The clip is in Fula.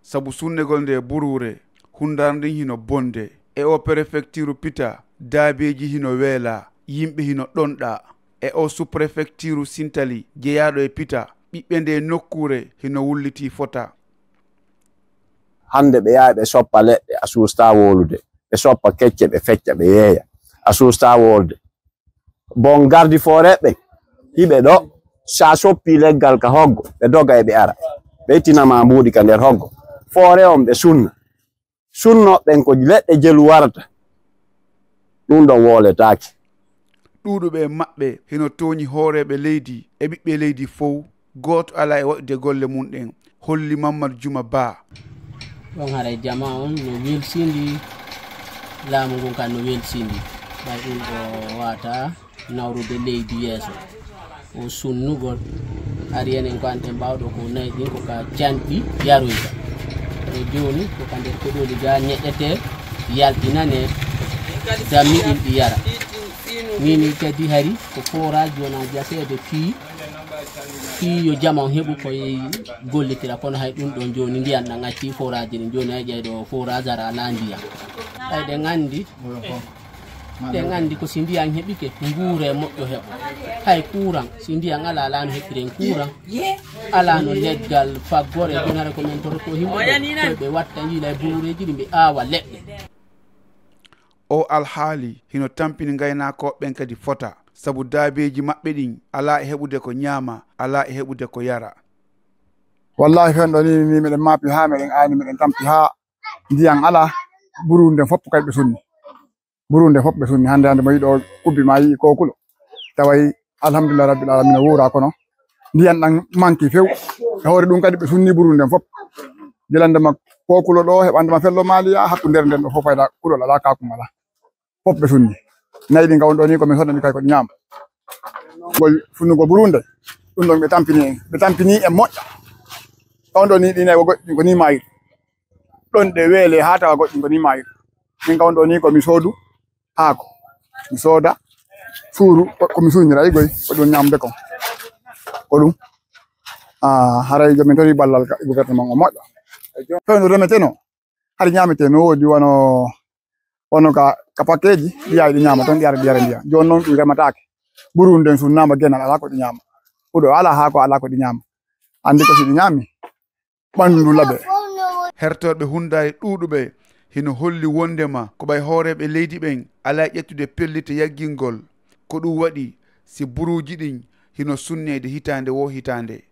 sabu sunnegol nde burure hundarndin hino bonde e o préfecture pita daabeji hino weela yimɓe hino ɗonɗa e o sous-préfecture sintali jeyaɗo e pita ɓiɓɓe nde nokkure hino wulliti fota. Hande ɓe yaha ɓe soppa leɗɗe a susta wolude, ɓe soppa kecce ɓe fecca ɓe yeeya a susta wolde. Bon gardi forêt ɓe hiɓe ɗo sa soppi leggal ka hoggo ɓe doga e ɓe ara ɓe ittinama mbuɗi ka nder hoggo. Forêt on ɓe sunnoɓen ko leɗɗe jelu warata ɗum ɗon woletaki. Ɗuɗuɓe maɓɓe hino toñi hooreɓe leydi e ɓiɓɓe leydi fof goto ala e waɗde golle mum ɗen holli Mamadou Juma Ba. Ɗon haray jama on no welsindi laamu ngun kan no welsindi ɓay ɗum ɗo wata nawrude leydi yeeso o sunnugol ari enen ko anten mbawɗo ko nayi ɗin ko ka janɗi yaroyta e joni ko ka nder koɗoli ga ñeƴƴete yaltinane dammi ɗin ɗi yara mini kadi hari ko forage wona jasede fii yo jama on heɓu koye gollitira kono hay ɗum ɗon joni ndiyan ɗan acci forage ɗin joni hay ƴeyɗo forage ara ala ndiyam ay ɗen andi ko si ndiyan heɓike nguure moƴƴo heɓo hay courant si ndiyan ala no heɓiren courant ala no leggal faggore joni hara ko men toto ko himɓe ɓe watta yiila e burureji ɗi ɓe aawa leɗɗe. O alhaali hino tampini gaynakoɓen kadi fota sabu daabeji maɓɓe ɗin ala e heɓude ko ñaama ala e heɓude ko yara. Wallahi fenɗo ni miɗen maapi ha meɗen ayni miɗen tampi ha ndiyan ala burunde fopp kadi ɓe sunni burunde fopp ɓe sunni hande mo yiɗo kubbi ma yi kokulo tawayi alhamdulillah rabbil alamin wura kono ndiyan ɗan manki few e hoore ɗum kadi ɓe sunni burunde fopp jelandema kokulo ɗo heɓandema fello maliya hakku nder nden ɗo fof fayda kulol ala kakum ala fopp ɓe sunni nayi ɗi gawon ɗo ni komin soɗani kay ko ñaama gol funnugo burunde ɗum ɗon ɓe tampini e moƴƴa gawon ɗo ni ɗi nayi goɗɗi ko ni mayir ɗon ɗe weele ha tawa goɗɗi ko ni mayir min gawon ɗo ni komi soodu haako mi sooda suuru komi suunira yigoy ko ɗum ñamde kon ko ɗum haray jomin tori ballal gouvernement o moƴƴo fewno remeteno har ñamete no woodi wono ka pakkeji ɗi yawi ɗi ñama toon ɗi ara ɗi yara ndiya joni noon ɗum rematake ɓurunden sunnama genal ala ko ɗi ñama huɗo ala haako ala ko ɗi ñama andi ko si ɗi ñami ɓandu laaɓe. Hertoɓe hundari ɗuɗuɓe hino holli wondema ko ɓay hooreɓe leydi ɓen ala ƴettude pellite yaggingol ko ɗum waɗi si buruji ɗin hino sunnede hitande wo hitande.